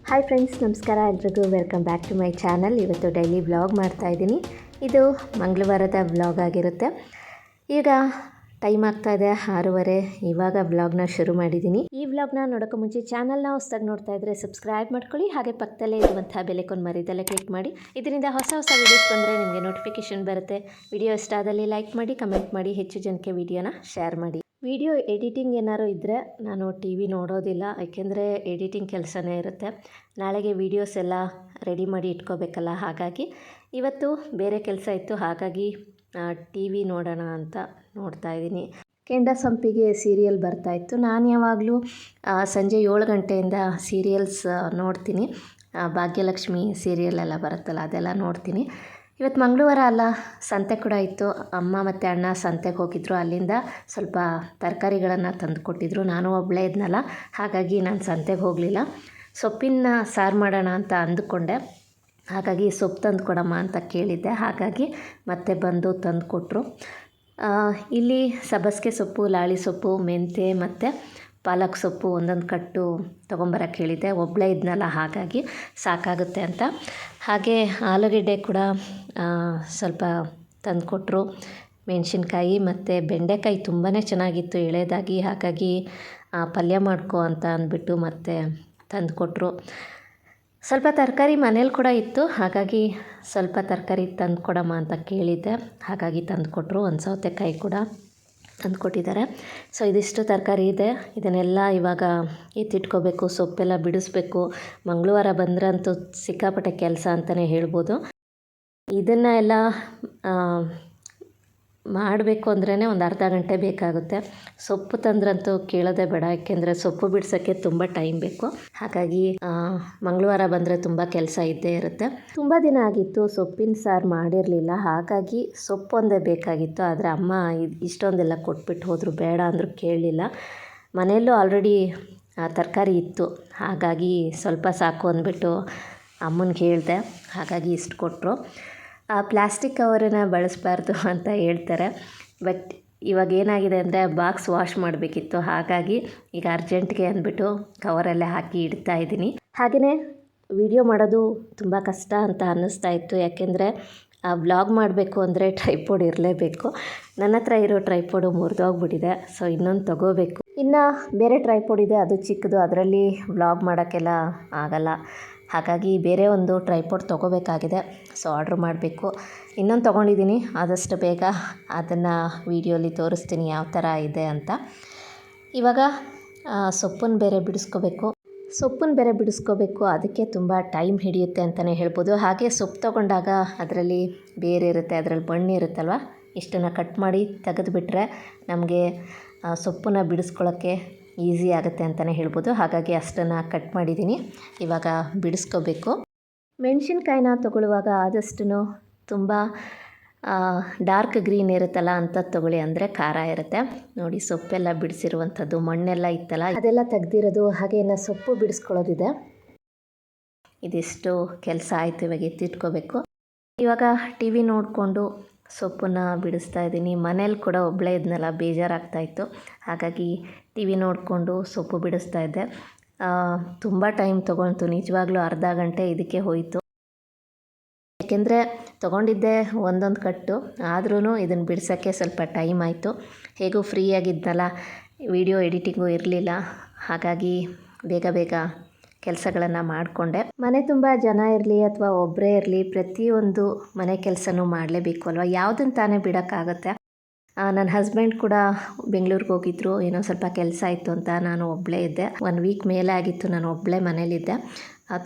Hi friends, ನಮಸ್ಕಾರ ಎಲ್ರಿಗೂ. Welcome back to my channel. ಇವತ್ತು ಡೈಲಿ ವ್ಲಾಗ್ ಮಾಡ್ತಾಯಿದ್ದೀನಿ. ಇದು ಮಂಗಳವಾರದ ವ್ಲಾಗ್ ಆಗಿರುತ್ತೆ. ಈಗ ಟೈಮ್ ಆಗ್ತಾಯಿದೆ 6:30. ಇವಾಗ ವ್ಲಾಗ್ನ ಶುರು ಮಾಡಿದ್ದೀನಿ. ಈ ವ್ಲಾಗ್ನ ನೋಡೋಕ್ಕೂ ಮುಂಚೆ ಚಾನಲ್ನ ಹೊಸದಾಗಿ ನೋಡ್ತಾ ಇದ್ದರೆ ಸಬ್ಸ್ಕ್ರೈಬ್ ಮಾಡ್ಕೊಳ್ಳಿ. ಹಾಗೆ ಪಕ್ಕದಲ್ಲೇ ಇರುವಂಥ ಬೆಲೆಕೊಂಡು ಮರಿದಲ್ಲೇ ಕ್ಲಿಕ್ ಮಾಡಿ. ಇದರಿಂದ ಹೊಸ ವೀಡಿಯೋಸ್ ಬಂದರೆ ನಿಮಗೆ ನೋಟಿಫಿಕೇಷನ್ ಬರುತ್ತೆ. ವಿಡಿಯೋ ಇಷ್ಟ ಆದಲ್ಲಿ ಲೈಕ್ ಮಾಡಿ, ಕಮೆಂಟ್ ಮಾಡಿ, ಹೆಚ್ಚು ಜನಕ್ಕೆ ವಿಡಿಯೋನ ಶೇರ್ ಮಾಡಿ. ವಿಡಿಯೋ ಎಡಿಟಿಂಗ್ ಏನಾದ್ರು ಇದ್ದರೆ ನಾನು ಟಿ ವಿ ನೋಡೋದಿಲ್ಲ, ಏಕೆಂದರೆ ಎಡಿಟಿಂಗ್ ಕೆಲಸನೇ ಇರುತ್ತೆ. ನಾಳೆಗೆ ವೀಡಿಯೋಸ್ ಎಲ್ಲ ರೆಡಿ ಮಾಡಿ ಇಟ್ಕೋಬೇಕಲ್ಲ, ಹಾಗಾಗಿ ಇವತ್ತು ಬೇರೆ ಕೆಲಸ ಇತ್ತು, ಹಾಗಾಗಿ ಟಿ ವಿ ನೋಡೋಣ ಅಂತ ನೋಡ್ತಾಯಿದ್ದೀನಿ. ಕೆಂಡ ಸಂಪಿಗೆ ಸೀರಿಯಲ್ ಬರ್ತಾಯಿತ್ತು. ನಾನು ಯಾವಾಗಲೂ ಸಂಜೆ 7 ಗಂಟೆಯಿಂದ ಸೀರಿಯಲ್ಸ್ ನೋಡ್ತೀನಿ. ಭಾಗ್ಯಲಕ್ಷ್ಮಿ ಸೀರಿಯಲ್ ಎಲ್ಲ ಬರುತ್ತಲ್ಲ, ಅದೆಲ್ಲ ನೋಡ್ತೀನಿ. ಇವತ್ತು ಮಂಗಳವಾರ ಅಲ್ಲ, ಸಂತೆ ಕೂಡ ಇತ್ತು. ಅಮ್ಮ ಮತ್ತು ಅಣ್ಣ ಸಂತೆಗೆ ಹೋಗಿದ್ದರು. ಅಲ್ಲಿಂದ ಸ್ವಲ್ಪ ತರಕಾರಿಗಳನ್ನು ತಂದು ಕೊಟ್ಟಿದ್ದರು. ನಾನು ಒಬ್ಬಳೇ ಇದ್ನಲ್ಲ, ಹಾಗಾಗಿ ನಾನು ಸಂತೆಗೆ ಹೋಗಲಿಲ್ಲ. ಸೊಪ್ಪಿನ ಸಾರು ಮಾಡೋಣ ಅಂತ ಅಂದುಕೊಂಡೆ, ಹಾಗಾಗಿ ಸೊಪ್ಪು ತಂದು ಕೊಡಮ್ಮ ಅಂತ ಕೇಳಿದ್ದೆ. ಹಾಗಾಗಿ ಮತ್ತೆ ಬಂದು ತಂದು ಕೊಟ್ಟರು. ಇಲ್ಲಿ ಸಬ್ಬಸಿಗೆ ಸೊಪ್ಪು, ಲಾಳಿ ಸೊಪ್ಪು, ಮೆಂತ್ಯ ಮತ್ತು ಪಾಲಕ್ ಸೊಪ್ಪು ಒಂದೊಂದು ಕಟ್ಟು ತೊಗೊಂಬರಕ್ಕೆ ಹೇಳಿದ್ದೆ. ಒಬ್ಬಳೇ ಇದ್ನಲ್ಲ, ಹಾಗಾಗಿ ಸಾಕಾಗುತ್ತೆ ಅಂತ. ಹಾಗೆ ಆಲೂಗೆಡ್ಡೆ ಕೂಡ ಸ್ವಲ್ಪ ತಂದುಕೊಟ್ರು. ಮೆಣಸಿನ್ಕಾಯಿ ಮತ್ತು ಬೆಂಡೆಕಾಯಿ ತುಂಬಾ ಚೆನ್ನಾಗಿತ್ತು ಎಳೆದಾಗಿ, ಹಾಗಾಗಿ ಪಲ್ಯ ಮಾಡ್ಕೊ ಅಂತ ಅಂದ್ಬಿಟ್ಟು ಮತ್ತೆ ತಂದುಕೊಟ್ರು. ಸ್ವಲ್ಪ ತರಕಾರಿ ಮನೇಲಿ ಕೂಡ ಇತ್ತು, ಹಾಗಾಗಿ ಸ್ವಲ್ಪ ತರಕಾರಿ ತಂದು ಕೊಡಮ್ಮ ಅಂತ ಕೇಳಿದ್ದೆ. ಹಾಗಾಗಿ ತಂದುಕೊಟ್ರು. ಒಂದು ಸೌತೆಕಾಯಿ ಕೂಡ ತಂದುಕೊಟ್ಟಿದ್ದಾರೆ. ಸೊ ಇದಿಷ್ಟು ತರಕಾರಿ ಇದೆ. ಇದನ್ನೆಲ್ಲ ಇವಾಗ ಎತ್ತಿಟ್ಕೋಬೇಕು, ಸೊಪ್ಪೆಲ್ಲ ಬಿಡಿಸ್ಬೇಕು. ಮಂಗಳವಾರ ಬಂದ್ರಂತೂ ಸಿಕ್ಕಾಪಟ್ಟೆ ಕೆಲಸ ಅಂತಲೇ ಹೇಳ್ಬೋದು. ಇದನ್ನು ಎಲ್ಲ ಮಾಡಬೇಕು ಅಂದ್ರೇ ಒಂದು ಅರ್ಧ ಗಂಟೆ ಬೇಕಾಗುತ್ತೆ. ಸೊಪ್ಪು ತಂದ್ರಂತೂ ಕೇಳೋದೇ ಬೇಡ, ಯಾಕೆಂದರೆ ಸೊಪ್ಪು ಬಿಡ್ಸೋಕ್ಕೆ ತುಂಬ ಟೈಮ್ ಬೇಕು. ಹಾಗಾಗಿ ಮಂಗಳವಾರ ಬಂದರೆ ತುಂಬ ಕೆಲಸ ಇದ್ದೇ ಇರುತ್ತೆ. ತುಂಬ ದಿನ ಆಗಿತ್ತು ಸೊಪ್ಪಿನ ಸಾರು ಮಾಡಿರಲಿಲ್ಲ, ಹಾಗಾಗಿ ಸೊಪ್ಪೊಂದೇ ಬೇಕಾಗಿತ್ತು. ಆದರೆ ಅಮ್ಮ ಇಷ್ಟೊಂದೆಲ್ಲ ಕೊಟ್ಬಿಟ್ಟು ಹೋದರು, ಬೇಡ ಅಂದರೂ ಕೇಳಲಿಲ್ಲ. ಮನೆಯಲ್ಲೂ ಆಲ್ರೆಡಿ ತರಕಾರಿ ಇತ್ತು, ಹಾಗಾಗಿ ಸ್ವಲ್ಪ ಸಾಕು ಅಂದ್ಬಿಟ್ಟು ಅಮ್ಮನಿಗೆ ಹೇಳಿದೆ. ಹಾಗಾಗಿ ಇಷ್ಟು ಕೊಟ್ಟರು. ಪ್ಲಾಸ್ಟಿಕ್ ಕವರನ್ನು ಬಳಸಬಾರ್ದು ಅಂತ ಹೇಳ್ತಾರೆ, ಬಟ್ ಇವಾಗ ಏನಾಗಿದೆ ಅಂದರೆ ಬಾಕ್ಸ್ ವಾಶ್ ಮಾಡಬೇಕಿತ್ತು, ಹಾಗಾಗಿ ಈಗ ಅರ್ಜೆಂಟ್ಗೆ ಅಂದ್ಬಿಟ್ಟು ಕವರಲ್ಲೇ ಹಾಕಿ ಇಡ್ತಾ ಇದ್ದೀನಿ. ಹಾಗೆಯೇ ವಿಡಿಯೋ ಮಾಡೋದು ತುಂಬ ಕಷ್ಟ ಅಂತ ಅನ್ನಿಸ್ತಾ ಇತ್ತು, ಯಾಕೆಂದರೆ ವ್ಲಾಗ್ ಮಾಡಬೇಕು ಅಂದರೆ ಟ್ರೈಪೋಡ್ ಇರಲೇಬೇಕು. ನನ್ನ ಹತ್ರ ಇರೋ ಟ್ರೈಪೋಡು ಮುರಿದೋಗ್ಬಿಟ್ಟಿದೆ. ಸೊ ಇನ್ನೊಂದು ತೊಗೋಬೇಕು. ಇನ್ನು ಬೇರೆ ಟ್ರೈಪೋಡ್ ಇದೆ, ಅದು ಚಿಕ್ಕದು, ಅದರಲ್ಲಿ ವ್ಲಾಗ್ ಮಾಡೋಕ್ಕೆಲ್ಲ ಆಗಲ್ಲ. ಹಾಗಾಗಿ ಬೇರೆ ಒಂದು ಟ್ರೈಪೋಡ್ ತೊಗೋಬೇಕಾಗಿದೆ. ಸೊ ಆರ್ಡ್ರ್ ಮಾಡಬೇಕು. ಇನ್ನೊಂದು ತೊಗೊಂಡಿದ್ದೀನಿ, ಆದಷ್ಟು ಬೇಗ ಅದನ್ನು ವೀಡಿಯೋಲಿ ತೋರಿಸ್ತೀನಿ ಯಾವ ಥರ ಇದೆ ಅಂತ. ಇವಾಗ ಸೊಪ್ಪನ್ನು ಬೇರೆ ಬಿಡಿಸ್ಕೋಬೇಕು. ಅದಕ್ಕೆ ತುಂಬ ಟೈಮ್ ಹಿಡಿಯುತ್ತೆ ಅಂತಲೇ ಹೇಳ್ಬೋದು. ಹಾಗೆ ಸೊಪ್ಪು ತೊಗೊಂಡಾಗ ಅದರಲ್ಲಿ ಬೇರೆ ಇರುತ್ತೆ, ಅದರಲ್ಲಿ ಮಣ್ಣು ಇರುತ್ತಲ್ವ, ಇಷ್ಟನ್ನು ಕಟ್ ಮಾಡಿ ತೆಗೆದುಬಿಟ್ರೆ ನಮಗೆ ಸೊಪ್ಪನ್ನು ಬಿಡಿಸ್ಕೊಳ್ಳೋಕ್ಕೆ ಈಸಿ ಆಗುತ್ತೆ ಅಂತಲೇ ಹೇಳ್ಬೋದು. ಹಾಗಾಗಿ ಅಷ್ಟನ್ನು ಕಟ್ ಮಾಡಿದ್ದೀನಿ. ಇವಾಗ ಬಿಡಿಸ್ಕೋಬೇಕು. ಮೆಣಸಿನ್ಕಾಯಿನ ತೊಗೊಳ್ಳುವಾಗ ಆದಷ್ಟು ತುಂಬ ಡಾರ್ಕ್ ಗ್ರೀನ್ ಇರುತ್ತಲ್ಲ ಅಂಥದ್ದು ತೊಗೊಳ್ಳಿ, ಅಂದರೆ ಖಾರ ಇರುತ್ತೆ. ನೋಡಿ, ಸೊಪ್ಪೆಲ್ಲ ಬಿಡಿಸಿರುವಂಥದ್ದು, ಮಣ್ಣೆಲ್ಲ ಇತ್ತಲ್ಲ ಅದೆಲ್ಲ ತೆಗ್ದಿರೋದು. ಹಾಗೆ ಇನ್ನು ಸೊಪ್ಪು ಬಿಡಿಸ್ಕೊಳ್ಳೋದಿದೆ. ಇದಿಷ್ಟು ಕೆಲಸ ಆಯಿತು. ಇವಾಗ ಎತ್ತಿಟ್ಕೋಬೇಕು. ಇವಾಗ ಟಿ ವಿ ನೋಡಿಕೊಂಡು ಸೊಪ್ಪನ್ನು ಬಿಡಿಸ್ತಾ ಇದ್ದೀನಿ. ಮನೇಲಿ ಕೂಡ ಒಬ್ಬಳೇ ಇದ್ನಲ್ಲ, ಬೇಜಾರಾಗ್ತಾಯಿತ್ತು, ಹಾಗಾಗಿ ಟಿ ವಿ ನೋಡಿಕೊಂಡು ಸೊಪ್ಪು ಬಿಡಿಸ್ತಾ ಇದ್ದೆ. ತುಂಬ ಟೈಮ್ ತೊಗೊಳ್ತು, ನಿಜವಾಗ್ಲೂ ಅರ್ಧ ಗಂಟೆ ಇದಕ್ಕೆ ಹೋಯಿತು. ಯಾಕೆಂದರೆ ತೊಗೊಂಡಿದ್ದೆ ಒಂದೊಂದು ಕಟ್ಟು, ಆದ್ರೂ ಇದನ್ನು ಬಿಡಿಸೋಕ್ಕೆ ಸ್ವಲ್ಪ ಟೈಮ್ ಆಯಿತು. ಹೇಗೂ ಫ್ರೀಯಾಗಿದ್ನಲ್ಲ, ವಿಡಿಯೋ ಎಡಿಟಿಂಗು ಇರಲಿಲ್ಲ, ಹಾಗಾಗಿ ಬೇಗ ಕೆಲಸಗಳನ್ನು ಮಾಡಿಕೊಂಡೆ. ಮನೆ ತುಂಬ ಜನ ಇರಲಿ ಅಥವಾ ಒಬ್ಬರೇ ಇರಲಿ, ಪ್ರತಿಯೊಂದು ಮನೆ ಕೆಲಸನೂ ಮಾಡಲೇಬೇಕು ಅಲ್ವ, ಯಾವುದನ್ನು ತಾನೇ ಬಿಡೋಕ್ಕಾಗುತ್ತೆ. ನನ್ನ ಹಸ್ಬೆಂಡ್ ಕೂಡ ಬೆಂಗಳೂರಿಗೆ ಹೋಗಿದ್ದರು, ಏನೋ ಸ್ವಲ್ಪ ಕೆಲಸ ಇತ್ತು ಅಂತ. ನಾನು ಒಬ್ಬಳೇ ಇದ್ದೆ. 1 ವೀಕ್ ಮೇಲೆ ಆಗಿತ್ತು ನಾನು ಒಬ್ಬಳೇ ಮನೇಲಿದ್ದೆ.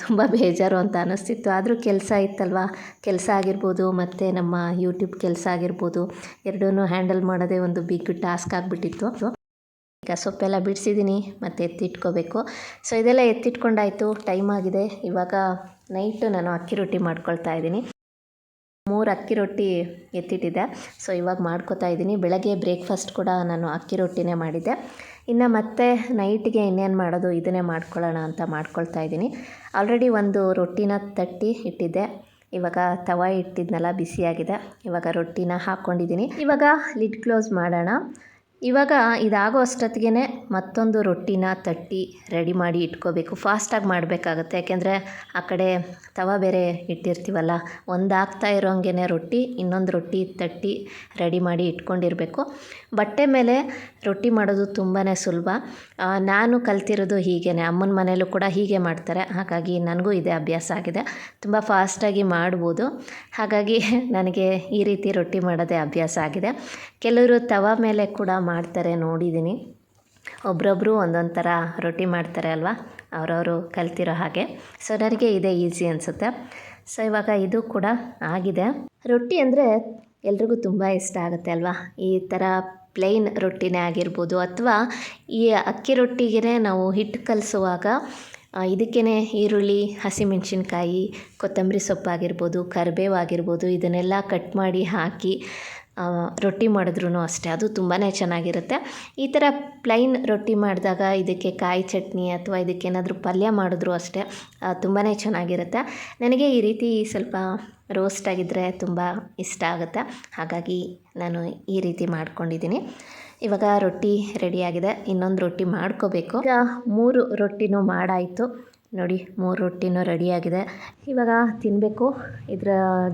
ತುಂಬ ಬೇಜಾರು ಅಂತ ಅನ್ನಿಸ್ತಿತ್ತು. ಆದರೂ ಕೆಲಸ ಇತ್ತಲ್ವ, ಕೆಲಸ ಆಗಿರ್ಬೋದು ಮತ್ತು ನಮ್ಮ ಯೂಟ್ಯೂಬ್ ಕೆಲಸ ಆಗಿರ್ಬೋದು, ಎರಡೂ ಹ್ಯಾಂಡಲ್ ಮಾಡೋದೇ ಒಂದು ಬಿಗ್ ಟಾಸ್ಕ್ ಆಗಿಬಿಟ್ಟಿತ್ತು. ಈಗ ಸೊಪ್ಪೆಲ್ಲ ಬಿಡಿಸಿದ್ದೀನಿ, ಮತ್ತು ಎತ್ತಿಟ್ಕೋಬೇಕು. ಸೊ ಇದೆಲ್ಲ ಎತ್ತಿಟ್ಕೊಂಡಾಯಿತು, ಟೈಮ್ ಆಗಿದೆ. ಇವಾಗ ನೈಟು ನಾನು ಅಕ್ಕಿ ರೊಟ್ಟಿ ಮಾಡ್ಕೊಳ್ತಾ ಇದ್ದೀನಿ. 3 ಅಕ್ಕಿ ರೊಟ್ಟಿ ಎತ್ತಿಟ್ಟಿದ್ದೆ. ಸೊ ಇವಾಗ ಮಾಡ್ಕೊತಾ ಇದ್ದೀನಿ. ಬೆಳಗ್ಗೆ ಬ್ರೇಕ್ಫಾಸ್ಟ್ ಕೂಡ ನಾನು ಅಕ್ಕಿ ರೊಟ್ಟಿನೇ ಮಾಡಿದ್ದೆ. ಇನ್ನು ಮತ್ತೆ ನೈಟ್ಗೆ ಇನ್ನೇನು ಮಾಡೋದು, ಇದನ್ನೇ ಮಾಡ್ಕೊಳ್ಳೋಣ ಅಂತ ಮಾಡ್ಕೊಳ್ತಾ ಇದ್ದೀನಿ. ಆಲ್ರೆಡಿ ಒಂದು ರೊಟ್ಟಿನ ತಟ್ಟಿ ಇಟ್ಟಿದ್ದೆ. ಇವಾಗ ತವ ಇಟ್ಟಿದ್ನಲ್ಲ, ಬಿಸಿಯಾಗಿದೆ. ಇವಾಗ ರೊಟ್ಟಿನ ಹಾಕ್ಕೊಂಡಿದ್ದೀನಿ. ಇವಾಗ ಲಿಡ್ ಕ್ಲೋಸ್ ಮಾಡೋಣ. ಇವಾಗ ಇದಾಗೋ ಅಷ್ಟೊತ್ತಿಗೆ ಮತ್ತೊಂದು ರೊಟ್ಟಿನ ತಟ್ಟಿ ರೆಡಿ ಮಾಡಿ ಇಟ್ಕೋಬೇಕು. ಫಾಸ್ಟಾಗಿ ಮಾಡಬೇಕಾಗತ್ತೆ, ಯಾಕೆಂದರೆ ಆ ಕಡೆ ತವ ಬೇರೆ ಇಟ್ಟಿರ್ತೀವಲ್ಲ. ಒಂದು ಆಗ್ತಾ ಇರೋಂಗೆ ರೊಟ್ಟಿ ಇನ್ನೊಂದು ರೊಟ್ಟಿ ತಟ್ಟಿ ರೆಡಿ ಮಾಡಿ ಇಟ್ಕೊಂಡಿರಬೇಕು. ಬಟ್ಟೆ ಮೇಲೆ ರೊಟ್ಟಿ ಮಾಡೋದು ತುಂಬಾ ಸುಲಭ. ನಾನು ಕಲ್ತಿರೋದು ಹೀಗೇ, ಅಮ್ಮನ ಮನೇಲೂ ಕೂಡ ಹೀಗೆ ಮಾಡ್ತಾರೆ. ಹಾಗಾಗಿ ನನಗೂ ಇದೇ ಅಭ್ಯಾಸ ಆಗಿದೆ, ತುಂಬ ಫಾಸ್ಟಾಗಿ ಮಾಡ್ಬೋದು. ಹಾಗಾಗಿ ನನಗೆ ಈ ರೀತಿ ರೊಟ್ಟಿ ಮಾಡೋದೇ ಅಭ್ಯಾಸ ಆಗಿದೆ. ಕೆಲವರು ತವ ಮೇಲೆ ಕೂಡ ಮಾಡ್ತಾರೆ, ನೋಡಿದ್ದೀನಿ. ಒಬ್ರೊಬ್ಬರು ಒಂದೊಂದು ಥರ ರೊಟ್ಟಿ ಮಾಡ್ತಾರೆ ಅಲ್ವಾ, ಅವರವರು ಕಲ್ತಿರೋ ಹಾಗೆ. ಸೊ ನನಗೆ ಇದೇ ಈಸಿ ಅನಿಸುತ್ತೆ. ಸೊ ಇವಾಗ ಇದು ಕೂಡ ಆಗಿದೆ. ರೊಟ್ಟಿ ಅಂದರೆ ಎಲ್ರಿಗೂ ತುಂಬ ಇಷ್ಟ ಆಗುತ್ತೆ ಅಲ್ವಾ. ಈ ಥರ ಪ್ಲೈನ್ ರೊಟ್ಟಿನೇ ಆಗಿರ್ಬೋದು, ಅಥವಾ ಈ ಅಕ್ಕಿ ರೊಟ್ಟಿಗೆ ನಾವು ಹಿಟ್ಟು ಕಲಿಸುವಾಗ ಇದಕ್ಕೇ ಈರುಳ್ಳಿ, ಹಸಿಮೆಣಸಿನ್ಕಾಯಿ, ಕೊತ್ತಂಬರಿ ಸೊಪ್ಪಾಗಿರ್ಬೋದು, ಕರಿಬೇವು ಆಗಿರ್ಬೋದು, ಇದನ್ನೆಲ್ಲ ಕಟ್ ಮಾಡಿ ಹಾಕಿ ರೊಟ್ಟಿ ಮಾಡಿದ್ರೂ ಅಷ್ಟೇ, ಅದು ತುಂಬಾ ಚೆನ್ನಾಗಿರುತ್ತೆ. ಈ ಥರ ಪ್ಲೈನ್ ರೊಟ್ಟಿ ಮಾಡಿದಾಗ ಇದಕ್ಕೆ ಕಾಯಿ ಚಟ್ನಿ ಅಥವಾ ಇದಕ್ಕೇನಾದರೂ ಪಲ್ಯ ಮಾಡಿದ್ರೂ ಅಷ್ಟೇ ತುಂಬಾ ಚೆನ್ನಾಗಿರುತ್ತೆ. ನನಗೆ ಈ ರೀತಿ ಸ್ವಲ್ಪ ರೋಸ್ಟ್ ಆಗಿದ್ದರೆ ತುಂಬ ಇಷ್ಟ ಆಗುತ್ತೆ. ಹಾಗಾಗಿ ನಾನು ಈ ರೀತಿ ಮಾಡ್ಕೊಂಡಿದ್ದೀನಿ. ಇವಾಗ ರೊಟ್ಟಿ ರೆಡಿಯಾಗಿದೆ, ಇನ್ನೊಂದು ರೊಟ್ಟಿ ಮಾಡ್ಕೋಬೇಕು. ಈಗ 3 ರೊಟ್ಟಿನೂ ಮಾಡಾಯಿತು ನೋಡಿ, 3 ರೊಟ್ಟಿನೂ ರೆಡಿಯಾಗಿದೆ. ಇವಾಗ ತಿನ್ನಬೇಕು. ಇದರ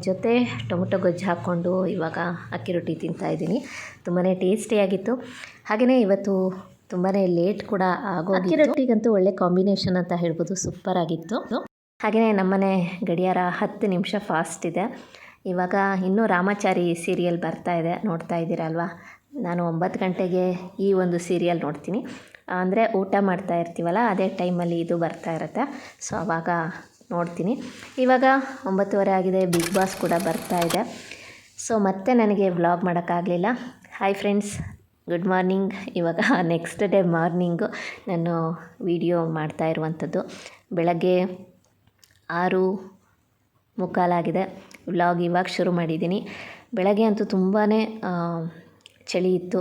ಜೊತೆ ಟೊಮೊಟೊ ಗೊಜ್ಜು ಹಾಕ್ಕೊಂಡು ಇವಾಗ ಅಕ್ಕಿ ರೊಟ್ಟಿ ತಿಂತಾಯಿದ್ದೀನಿ. ತುಂಬಾ ಟೇಸ್ಟಿಯಾಗಿತ್ತು. ಹಾಗೆಯೇ ಇವತ್ತು ತುಂಬಾ ಲೇಟ್ ಕೂಡ ಆಗೋಗಿತ್ತು. ಅಕ್ಕಿ ರೊಟ್ಟಿಗಂತೂ ಒಳ್ಳೆ ಕಾಂಬಿನೇಷನ್ ಅಂತ ಹೇಳ್ಬೋದು, ಸೂಪರಾಗಿತ್ತು. ಹಾಗೆಯೇ ನಮ್ಮನೆ ಗಡಿಯಾರ 10 ನಿಮಿಷ ಫಾಸ್ಟ್ ಇದೆ. ಇವಾಗ ಇನ್ನೂ ರಾಮಾಚಾರಿ ಸೀರಿಯಲ್ ಬರ್ತಾಯಿದೆ, ನೋಡ್ತಾ ಇದ್ದೀರಲ್ವಾ. ನಾನು 9 ಗಂಟೆಗೆ ಈ ಒಂದು ಸೀರಿಯಲ್ ನೋಡ್ತೀನಿ. ಅಂದರೆ ಊಟ ಮಾಡ್ತಾ ಇರ್ತೀವಲ್ಲ, ಅದೇ ಟೈಮಲ್ಲಿ ಇದು ಬರ್ತಾ ಇರುತ್ತೆ. ಸೊ ಆವಾಗ ನೋಡ್ತೀನಿ. ಇವಾಗ 9:30 ಆಗಿದೆ, ಬಿಗ್ ಬಾಸ್ ಕೂಡ ಬರ್ತಾ ಇದೆ. ಸೊ ಮತ್ತೆ ನನಗೆ ವ್ಲಾಗ್ ಮಾಡೋಕ್ಕಾಗಲಿಲ್ಲ. Hi friends, good morning. ಇವಾಗ ನೆಕ್ಸ್ಟ್ ಡೇ ಮಾರ್ನಿಂಗು ನಾನು ವಿಡಿಯೋ ಮಾಡ್ತಾ ಇರುವಂಥದ್ದು. ಬೆಳಗ್ಗೆ 6:45 ವ್ಲಾಗ್ ಇವಾಗ ಶುರು ಮಾಡಿದ್ದೀನಿ. ಬೆಳಗ್ಗೆ ಅಂತೂ ತುಂಬಾ ಚಳಿ ಇತ್ತು.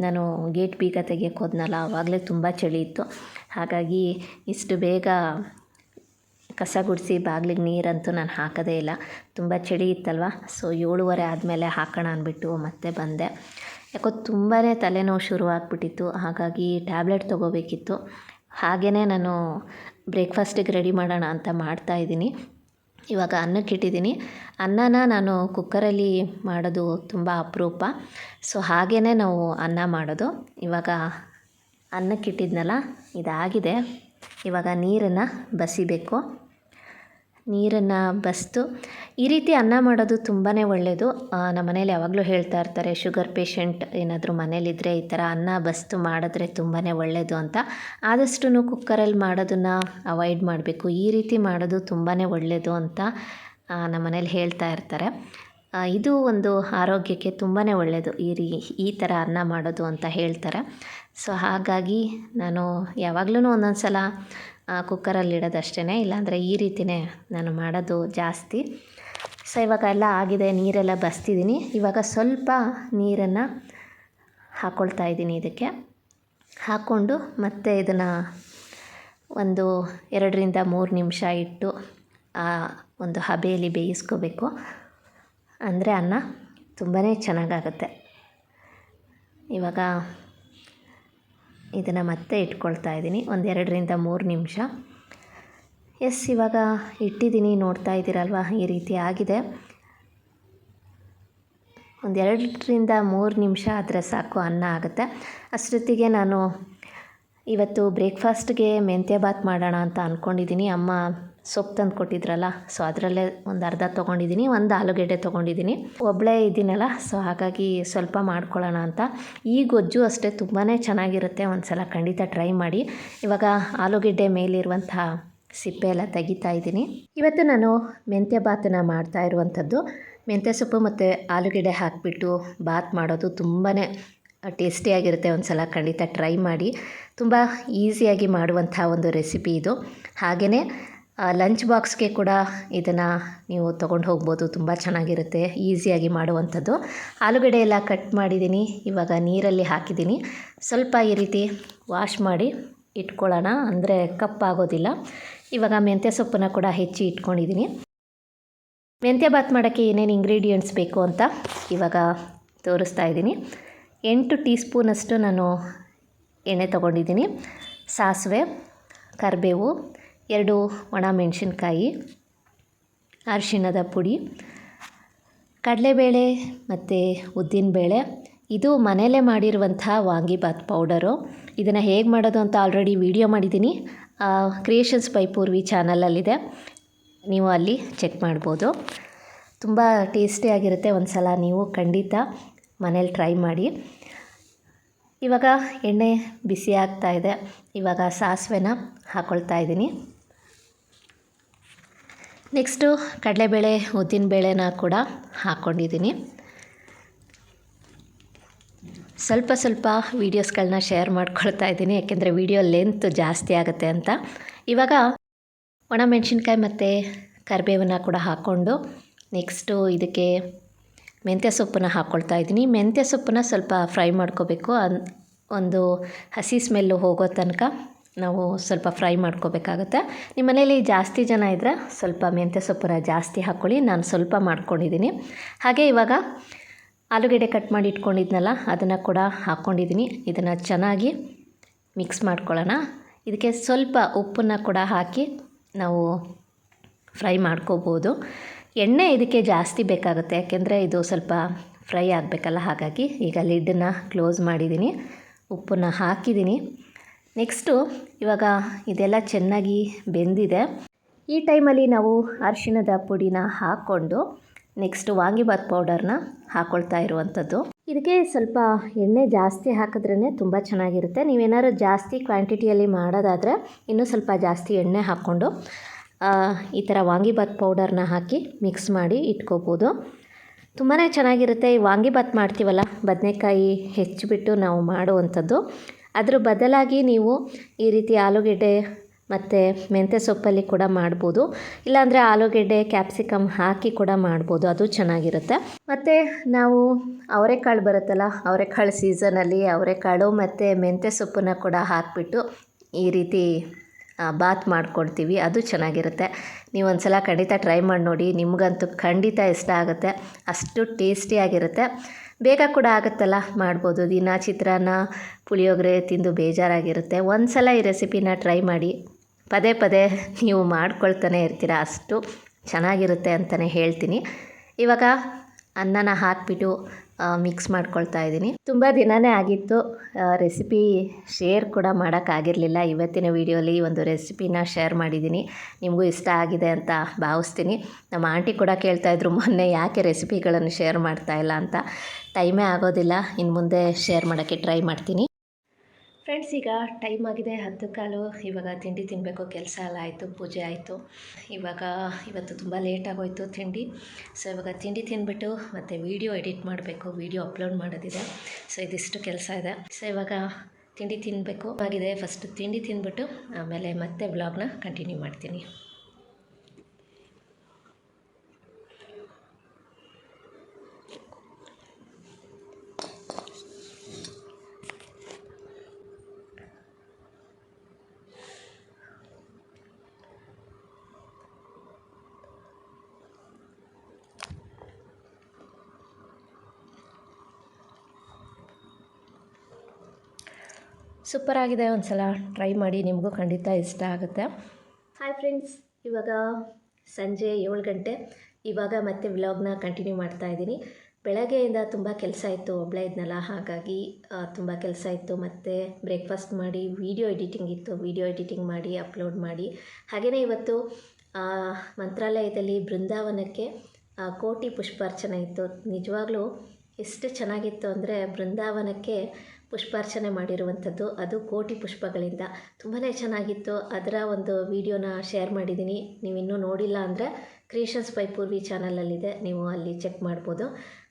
ನಾನು ಗೇಟ್ ಬೀಗ ತೆಗಿಯೋಕ್ಕೆ ಹೋದ್ನಲ್ಲ, ಆವಾಗಲೇ ತುಂಬ ಚಳಿ ಇತ್ತು. ಹಾಗಾಗಿ ಇಷ್ಟು ಬೇಗ ಕಸ ಗುಡಿಸಿ ಬಾಗಿಲಿಗೆ ನೀರಂತೂ ನಾನು ಹಾಕೋದೇ ಇಲ್ಲ, ತುಂಬ ಚಳಿ ಇತ್ತಲ್ವ. ಸೊ 7:30 ಆದಮೇಲೆ ಹಾಕೋಣ ಅಂದ್ಬಿಟ್ಟು ಮತ್ತೆ ಬಂದೆ. ಯಾಕೋ ತುಂಬಾ ತಲೆನೋವು ಶುರುವಾಗ್ಬಿಟ್ಟಿತ್ತು. ಹಾಗಾಗಿ ಟ್ಯಾಬ್ಲೆಟ್ ತೊಗೋಬೇಕಿತ್ತು. ಹಾಗೆಯೇ ನಾನು ಬ್ರೇಕ್ಫಾಸ್ಟಿಗೆ ರೆಡಿ ಮಾಡೋಣ ಅಂತ ಮಾಡ್ತಾಯಿದ್ದೀನಿ. ಇವಾಗ ಅನ್ನಕ್ಕಿಟ್ಟಿದ್ದೀನಿ. ಅನ್ನನ ನಾನು ಕುಕ್ಕರಲ್ಲಿ ಮಾಡೋದು ತುಂಬ ಅಪರೂಪ. ಸೊ ಹಾಗೆಯೇ ನಾವು ಅನ್ನ ಮಾಡೋದು. ಇವಾಗ ಅನ್ನಕ್ಕಿಟ್ಟಿದ್ನಲ್ಲ, ಇದಾಗಿದೆ. ಇವಾಗ ನೀರನ್ನು ಬಸಿಬೇಕು. ನೀರನ್ನು ಬಸಿದು ಈ ರೀತಿ ಅನ್ನ ಮಾಡೋದು ತುಂಬಾ ಒಳ್ಳೆಯದು. ನಮ್ಮ ಮನೇಲಿ ಯಾವಾಗಲೂ ಹೇಳ್ತಾ ಇರ್ತಾರೆ, ಶುಗರ್ ಪೇಷಂಟ್ ಏನಾದರೂ ಮನೇಲಿದ್ದರೆ ಈ ಥರ ಅನ್ನ ಬಸಿದು ಮಾಡಿದ್ರೆ ತುಂಬಾ ಒಳ್ಳೆಯದು ಅಂತ. ಆದಷ್ಟು ಕುಕ್ಕರಲ್ಲಿ ಮಾಡೋದನ್ನು ಅವಾಯ್ಡ್ ಮಾಡಬೇಕು. ಈ ರೀತಿ ಮಾಡೋದು ತುಂಬಾ ಒಳ್ಳೆಯದು ಅಂತ ನಮ್ಮ ಮನೇಲಿ ಹೇಳ್ತಾ ಇರ್ತಾರೆ. ಇದು ಒಂದು ಆರೋಗ್ಯಕ್ಕೆ ತುಂಬಾ ಒಳ್ಳೆಯದು, ಈ ಥರ ಅನ್ನ ಮಾಡೋದು ಅಂತ ಹೇಳ್ತಾರೆ. ಸೊ ಹಾಗಾಗಿ ನಾನು ಯಾವಾಗಲೂ ಒಂದೊಂದು ಸಲ ಕುಕ್ಕರಲ್ಲಿ ಇಡೋದಷ್ಟೇ, ಇಲ್ಲಾಂದರೆ ಈ ರೀತಿಯೇ ನಾನು ಮಾಡೋದು ಜಾಸ್ತಿ. ಸೊ ಇವಾಗ ಎಲ್ಲ ಆಗಿದೆ, ನೀರೆಲ್ಲ ಬಸ್ತಿದ್ದೀನಿ. ಇವಾಗ ಸ್ವಲ್ಪ ನೀರನ್ನು ಹಾಕ್ಕೊಳ್ತಾ ಇದ್ದೀನಿ. ಇದಕ್ಕೆ ಹಾಕ್ಕೊಂಡು ಮತ್ತೆ ಇದನ್ನು ಒಂದು 2-3 ನಿಮಿಷ ಇಟ್ಟು ಒಂದು ಹಬೆಯಲ್ಲಿ ಬೇಯಿಸ್ಕೋಬೇಕು. ಅಂದರೆ ಅನ್ನ ತುಂಬಾ ಚೆನ್ನಾಗಾಗುತ್ತೆ. ಇವಾಗ ಇದನ್ನು ಮತ್ತೆ ಇಟ್ಕೊಳ್ತಾ ಇದ್ದೀನಿ ಒಂದು 2-3 ನಿಮಿಷ. ಎಸ್, ಇವಾಗ ಇಟ್ಟಿದ್ದೀನಿ, ನೋಡ್ತಾ ಇದ್ದೀರಲ್ವ, ಈ ರೀತಿ ಆಗಿದೆ. ಒಂದು 2-3 ನಿಮಿಷ ಆದರೆ ಸಾಕು, ಅನ್ನ ಆಗುತ್ತೆ. ಅಷ್ಟೊತ್ತಿಗೆ ನಾನು ಇವತ್ತು ಬ್ರೇಕ್ಫಾಸ್ಟ್ಗೆ ಮೆಂತ್ಯ ಬಾತ್ ಮಾಡೋಣ ಅಂತ ಅಂದ್ಕೊಂಡಿದ್ದೀನಿ. ಅಮ್ಮ ಸೊಪ್ಪು ತಂದು ಕೊಟ್ಟಿದ್ರಲ್ಲ, ಸೊ ಅದರಲ್ಲೇ ಒಂದು ಅರ್ಧ ತೊಗೊಂಡಿದ್ದೀನಿ, ಒಂದು ಆಲೂಗೆಡ್ಡೆ ತೊಗೊಂಡಿದ್ದೀನಿ. ಒಬ್ಬಳೇ ಇದ್ದೀನಲ್ಲ, ಸೊ ಹಾಗಾಗಿ ಸ್ವಲ್ಪ ಮಾಡ್ಕೊಳ್ಳೋಣ ಅಂತ. ಈ ಗೊಜ್ಜು ಅಷ್ಟೇ ತುಂಬಾ ಚೆನ್ನಾಗಿರುತ್ತೆ, ಒಂದು ಸಲ ಖಂಡಿತ ಟ್ರೈ ಮಾಡಿ. ಇವಾಗ ಆಲೂಗೆಡ್ಡೆ ಮೇಲಿರುವಂತಹ ಸಿಪ್ಪೆ ಎಲ್ಲ ತೆಗಿತಾ ಇದ್ದೀನಿ. ಇವತ್ತು ನಾನು ಮೆಂತ್ಯ ಬಾತನ್ನು ಮಾಡ್ತಾ ಇರುವಂಥದ್ದು. ಮೆಂತ್ಯ ಸೊಪ್ಪು ಮತ್ತು ಆಲೂಗೆಡ್ಡೆ ಹಾಕಿಬಿಟ್ಟು ಬಾತ್ ಮಾಡೋದು ತುಂಬಾ ಟೇಸ್ಟಿಯಾಗಿರುತ್ತೆ. ಒಂದು ಸಲ ಖಂಡಿತ ಟ್ರೈ ಮಾಡಿ. ತುಂಬ ಈಸಿಯಾಗಿ ಮಾಡುವಂಥ ಒಂದು ರೆಸಿಪಿ ಇದು. ಹಾಗೆಯೇ ಲಂಚ್ ಬಾಕ್ಸ್ಗೆ ಕೂಡ ಇದನ್ನು ನೀವು ತೊಗೊಂಡು ಹೋಗ್ಬೋದು, ತುಂಬ ಚೆನ್ನಾಗಿರುತ್ತೆ, ಈಸಿಯಾಗಿ ಮಾಡುವಂಥದ್ದು. ಆಲೂಗಡ್ಡೆ ಎಲ್ಲ ಕಟ್ ಮಾಡಿದ್ದೀನಿ. ಇವಾಗ ನೀರಲ್ಲಿ ಹಾಕಿದ್ದೀನಿ. ಸ್ವಲ್ಪ ಈ ರೀತಿ ವಾಶ್ ಮಾಡಿ ಇಟ್ಕೊಳ್ಳೋಣ, ಅಂದರೆ ಕಪ್ಪಾಗೋದಿಲ್ಲ. ಇವಾಗ ಮೆಂತ್ಯ ಸೊಪ್ಪನ್ನು ಕೂಡ ಹೆಚ್ಚಿ ಇಟ್ಕೊಂಡಿದ್ದೀನಿ. ಮೆಂತ್ಯ ಬಾತ್ ಮಾಡೋಕ್ಕೆ ಏನೇನು ಇಂಗ್ರೀಡಿಯೆಂಟ್ಸ್ ಬೇಕು ಅಂತ ಇವಾಗ ತೋರಿಸ್ತಾ ಇದ್ದೀನಿ. 8 ಟೀ ಸ್ಪೂನಷ್ಟು ನಾನು ಎಣ್ಣೆ ತೊಗೊಂಡಿದ್ದೀನಿ. ಸಾಸಿವೆ, ಕರಿಬೇವು, 2 ಒಣ ಮೆಣಸಿನ್ಕಾಯಿ, ಅರಿಶಿಣದ ಪುಡಿ, ಕಡಲೆಬೇಳೆ ಮತ್ತು ಉದ್ದಿನಬೇಳೆ. ಇದು ಮನೆಯಲ್ಲೇ ಮಾಡಿರುವಂಥ ವಾಂಗಿಬಾತ್ ಪೌಡರು. ಇದನ್ನು ಹೇಗೆ ಮಾಡೋದು ಅಂತ ಆಲ್ರೆಡಿ ವಿಡಿಯೋ ಮಾಡಿದ್ದೀನಿ. ಕ್ರಿಯೇಷನ್ಸ್ ಬೈ ಪೂರ್ವಿ ಚಾನಲಲ್ಲಿದೆ, ನೀವು ಅಲ್ಲಿ ಚೆಕ್ ಮಾಡ್ಬೋದು. ತುಂಬ ಟೇಸ್ಟಿಯಾಗಿರುತ್ತೆ. ಒಂದು ಸಲ ನೀವು ಖಂಡಿತ ಮನೇಲಿ ಟ್ರೈ ಮಾಡಿ. ಇವಾಗ ಎಣ್ಣೆ ಬಿಸಿ ಆಗ್ತಾ ಇದೆ. ಇವಾಗ ಸಾಸಿವೆನ ಹಾಕ್ಕೊಳ್ತಾ ಇದ್ದೀನಿ. ನೆಕ್ಸ್ಟು ಕಡಲೆಬೇಳೆ, ಉದ್ದಿನಬೇಳೆನ ಕೂಡ ಹಾಕ್ಕೊಂಡಿದ್ದೀನಿ. ಸ್ವಲ್ಪ ಸ್ವಲ್ಪ ವೀಡಿಯೋಸ್ಗಳನ್ನ ಶೇರ್ ಮಾಡ್ಕೊಳ್ತಾ ಇದ್ದೀನಿ, ಯಾಕೆಂದರೆ ವಿಡಿಯೋ ಲೆಂತ್ ಜಾಸ್ತಿ ಆಗುತ್ತೆ ಅಂತ. ಇವಾಗ ಒಣ ಮೆಣಸಿನ್ಕಾಯಿ ಮತ್ತು ಕರಿಬೇವನ್ನ ಕೂಡ ಹಾಕ್ಕೊಂಡು ನೆಕ್ಸ್ಟು ಇದಕ್ಕೆ ಮೆಂತ್ಯ ಸೊಪ್ಪನ್ನ ಹಾಕ್ಕೊಳ್ತಾ ಇದ್ದೀನಿ. ಮೆಂತ್ಯ ಸೊಪ್ಪನ್ನ ಸ್ವಲ್ಪ ಫ್ರೈ ಮಾಡ್ಕೋಬೇಕು. ಒಂದು ಹಸಿ ಸ್ಮೆಲ್ಲು ಹೋಗೋ ತನಕ ನಾವು ಸ್ವಲ್ಪ ಫ್ರೈ ಮಾಡ್ಕೋಬೇಕಾಗುತ್ತೆ. ನಿಮ್ಮ ಮನೇಲಿ ಜಾಸ್ತಿ ಜನ ಇದ್ದರೆ ಸ್ವಲ್ಪ ಮೆಂತ್ಯ ಸೊಪ್ಪನ್ನ ಜಾಸ್ತಿ ಹಾಕ್ಕೊಳ್ಳಿ. ನಾನು ಸ್ವಲ್ಪ ಮಾಡ್ಕೊಂಡಿದ್ದೀನಿ. ಹಾಗೆ ಇವಾಗ ಆಲೂಗೆಡ್ಡೆ ಕಟ್ ಮಾಡಿ ಇಟ್ಕೊಂಡಿದ್ನಲ್ಲ, ಅದನ್ನು ಕೂಡ ಹಾಕ್ಕೊಂಡಿದ್ದೀನಿ. ಇದನ್ನು ಚೆನ್ನಾಗಿ ಮಿಕ್ಸ್ ಮಾಡ್ಕೊಳ್ಳೋಣ. ಇದಕ್ಕೆ ಸ್ವಲ್ಪ ಉಪ್ಪನ್ನು ಕೂಡ ಹಾಕಿ ನಾವು ಫ್ರೈ ಮಾಡ್ಕೋಬೋದು. ಎಣ್ಣೆ ಇದಕ್ಕೆ ಜಾಸ್ತಿ ಬೇಕಾಗುತ್ತೆ, ಯಾಕೆಂದರೆ ಇದು ಸ್ವಲ್ಪ ಫ್ರೈ ಆಗಬೇಕಲ್ಲ. ಹಾಗಾಗಿ ಈಗ ಲಿಡ್ಡನ್ನು ಕ್ಲೋಸ್ ಮಾಡಿದ್ದೀನಿ, ಉಪ್ಪನ್ನು ಹಾಕಿದ್ದೀನಿ. ನೆಕ್ಸ್ಟು ಇವಾಗ ಇದೆಲ್ಲ ಚೆನ್ನಾಗಿ ಬೆಂದಿದೆ. ಈ ಟೈಮಲ್ಲಿ ನಾವು ಅರಿಶಿಣದ ಪುಡಿನ ಹಾಕ್ಕೊಂಡು ನೆಕ್ಸ್ಟು ವಾಂಗಿಬಾತ್ ಪೌಡರ್ನ ಹಾಕ್ಕೊಳ್ತಾ ಇರುವಂಥದ್ದು. ಇದಕ್ಕೆ ಸ್ವಲ್ಪ ಎಣ್ಣೆ ಜಾಸ್ತಿ ಹಾಕಿದ್ರೇ ತುಂಬ ಚೆನ್ನಾಗಿರುತ್ತೆ. ನೀವೇನಾದ್ರು ಜಾಸ್ತಿ ಕ್ವಾಂಟಿಟಿಯಲ್ಲಿ ಮಾಡೋದಾದರೆ ಇನ್ನೂ ಸ್ವಲ್ಪ ಜಾಸ್ತಿ ಎಣ್ಣೆ ಹಾಕ್ಕೊಂಡು ಈ ಥರ ವಾಂಗಿಬಾತ್ ಪೌಡರ್ನ ಹಾಕಿ ಮಿಕ್ಸ್ ಮಾಡಿ ಇಟ್ಕೋಬೋದು. ತುಂಬಾ ಚೆನ್ನಾಗಿರುತ್ತೆ. ಈ ವಾಂಗಿಬಾತ್ ಮಾಡ್ತೀವಲ್ಲ, ಬದನೆಕಾಯಿ ಹೆಚ್ಚಿಬಿಟ್ಟು ನಾವು ಮಾಡುವಂಥದ್ದು. ಅದ್ರ ಬದಲಾಗಿ ನೀವು ಈ ರೀತಿ ಆಲೂಗೆಡ್ಡೆ ಮತ್ತು ಮೆಂತ್ಯ ಸೊಪ್ಪಲ್ಲಿ ಕೂಡ ಮಾಡ್ಬೋದು. ಇಲ್ಲಾಂದರೆ ಆಲೂಗೆಡ್ಡೆ, ಕ್ಯಾಪ್ಸಿಕಮ್ ಹಾಕಿ ಕೂಡ ಮಾಡ್ಬೋದು, ಅದು ಚೆನ್ನಾಗಿರುತ್ತೆ. ಮತ್ತು ನಾವು ಅವರೆಕಾಳು ಬರುತ್ತಲ್ಲ, ಅವರೆಕಾಳು ಸೀಸನಲ್ಲಿ ಅವರೆಕಾಳು ಮತ್ತು ಮೆಂತ್ಯ ಸೊಪ್ಪನ್ನ ಕೂಡ ಹಾಕಿಬಿಟ್ಟು ಈ ರೀತಿ ಬಾತ್ ಮಾಡ್ಕೊಳ್ತೀವಿ, ಅದು ಚೆನ್ನಾಗಿರುತ್ತೆ. ನೀವು ಒಂದು ಸಲ ಖಂಡಿತ ಟ್ರೈ ಮಾಡಿ ನೋಡಿ, ನಿಮಗಂತೂ ಖಂಡಿತ ಇಷ್ಟ ಆಗುತ್ತೆ. ಅಷ್ಟು ಟೇಸ್ಟಿಯಾಗಿರುತ್ತೆ. ಬೇಗ ಕೂಡ ಆಗುತ್ತಲ್ಲ, ಮಾಡ್ಬೋದು. ದಿನ ಚಿತ್ರಾನ್ನ, ಪುಳಿಯೋಗರೆ ತಿಂದು ಬೇಜಾರಾಗಿರುತ್ತೆ. ಒಂದು ಸಲ ಈ ರೆಸಿಪಿನ ಟ್ರೈ ಮಾಡಿ, ಪದೇ ಪದೇ ನೀವು ಮಾಡ್ಕೊಳ್ತಾನೆ ಇರ್ತೀರ, ಅಷ್ಟು ಚೆನ್ನಾಗಿರುತ್ತೆ ಅಂತಲೇ ಹೇಳ್ತೀನಿ. ಇವಾಗ ಅನ್ನನ ಹಾಕಿಬಿಟ್ಟು ಮಿಕ್ಸ್ ಮಾಡ್ಕೊಳ್ತಾ ಇದ್ದೀನಿ. ತುಂಬ ದಿನವೇ ಆಗಿತ್ತು ರೆಸಿಪಿ ಶೇರ್ ಕೂಡ ಮಾಡೋಕ್ಕಾಗಿರಲಿಲ್ಲ. ಇವತ್ತಿನ ವೀಡಿಯೋಲಿ ಒಂದು ರೆಸಿಪಿನ ಶೇರ್ ಮಾಡಿದ್ದೀನಿ, ನಿಮಗೂ ಇಷ್ಟ ಆಗಿದೆ ಅಂತ ಭಾವಿಸ್ತೀನಿ. ನಮ್ಮ ಆಂಟಿ ಕೂಡ ಕೇಳ್ತಾಯಿದ್ರು ಮೊನ್ನೆ ಯಾಕೆ ರೆಸಿಪಿಗಳನ್ನು ಶೇರ್ ಮಾಡ್ತಾಯಿಲ್ಲ ಅಂತ. ಟೈಮೇ ಆಗೋದಿಲ್ಲ, ಇನ್ನು ಮುಂದೆ ಶೇರ್ ಮಾಡೋಕ್ಕೆ ಟ್ರೈ ಮಾಡ್ತೀನಿ. ಫ್ರೆಂಡ್ಸ್, ಈಗ ಟೈಮ್ ಆಗಿದೆ 10:15. ಇವಾಗ ತಿಂಡಿ ತಿನ್ನಬೇಕು. ಕೆಲಸ ಎಲ್ಲ ಆಯಿತು, ಪೂಜೆ ಆಯಿತು. ಇವತ್ತು ತುಂಬ ಲೇಟಾಗೋಯಿತು ತಿಂಡಿ. ಸೊ ಇವಾಗ ತಿಂಡಿ ತಿಂದ್ಬಿಟ್ಟು ಮತ್ತು ವೀಡಿಯೋ ಎಡಿಟ್ ಮಾಡಬೇಕು, ವೀಡಿಯೋ ಅಪ್ಲೋಡ್ ಮಾಡೋದಿದೆ. ಸೊ ಇದಿಷ್ಟು ಕೆಲಸ ಇದೆ. ಸೊ ಇವಾಗ ತಿಂಡಿ ತಿನ್ನಬೇಕು ಆಗಿದೆ. ಫಸ್ಟ್ ತಿಂಡಿ ತಿಂದ್ಬಿಟ್ಟು ಆಮೇಲೆ ಮತ್ತೆ ವ್ಲಾಗ್ನ ಕಂಟಿನ್ಯೂ ಮಾಡ್ತೀನಿ. ಸೂಪರಾಗಿದೆ. ಒಂದು ಸಲ ಟ್ರೈ ಮಾಡಿ, ನಿಮಗೂ ಖಂಡಿತ ಇಷ್ಟ ಆಗುತ್ತೆ. ಹಾಯ್ ಫ್ರೆಂಡ್ಸ್, ಇವಾಗ ಸಂಜೆ 7 ಗಂಟೆ. ಇವಾಗ ಮತ್ತೆ ವ್ಲಾಗ್ನ ಕಂಟಿನ್ಯೂ ಮಾಡ್ತಾಯಿದ್ದೀನಿ. ಬೆಳಗ್ಗೆಯಿಂದ ತುಂಬ ಕೆಲಸ ಇತ್ತು, ಒಬ್ಬಳೇ ಇದ್ನಲ್ಲ, ಹಾಗಾಗಿ ತುಂಬ ಕೆಲಸ ಇತ್ತು. ಮತ್ತು ಬ್ರೇಕ್ಫಾಸ್ಟ್ ಮಾಡಿ ವಿಡಿಯೋ ಎಡಿಟಿಂಗ್ ಇತ್ತು, ವಿಡಿಯೋ ಎಡಿಟಿಂಗ್ ಮಾಡಿ ಅಪ್ಲೋಡ್ ಮಾಡಿ. ಹಾಗೆಯೇ ಇವತ್ತು ಮಂತ್ರಾಲಯದಲ್ಲಿ ಬೃಂದಾವನಕ್ಕೆ ಕೋಟಿ ಪುಷ್ಪಾರ್ಚನೆ ಇತ್ತು. ನಿಜವಾಗ್ಲೂ ಎಷ್ಟು ಚೆನ್ನಾಗಿತ್ತು ಅಂದರೆ, ಬೃಂದಾವನಕ್ಕೆ ಪುಷ್ಪಾರ್ಚನೆ ಮಾಡಿರುವಂಥದ್ದು, ಅದು ಕೋಟಿ ಪುಷ್ಪಗಳಿಂದ ತುಂಬಾ ಚೆನ್ನಾಗಿತ್ತು. ಅದರ ಒಂದು ವಿಡಿಯೋನ ಶೇರ್ ಮಾಡಿದ್ದೀನಿ. ನೀವಿನ್ನೂ ನೋಡಿಲ್ಲ ಅಂದರೆ ಕ್ರಿಯೇಷನ್ಸ್ ಬೈ ಪೂರ್ವಿ ಚಾನಲಲ್ಲಿದೆ, ನೀವು ಅಲ್ಲಿ ಚೆಕ್ ಮಾಡ್ಬೋದು.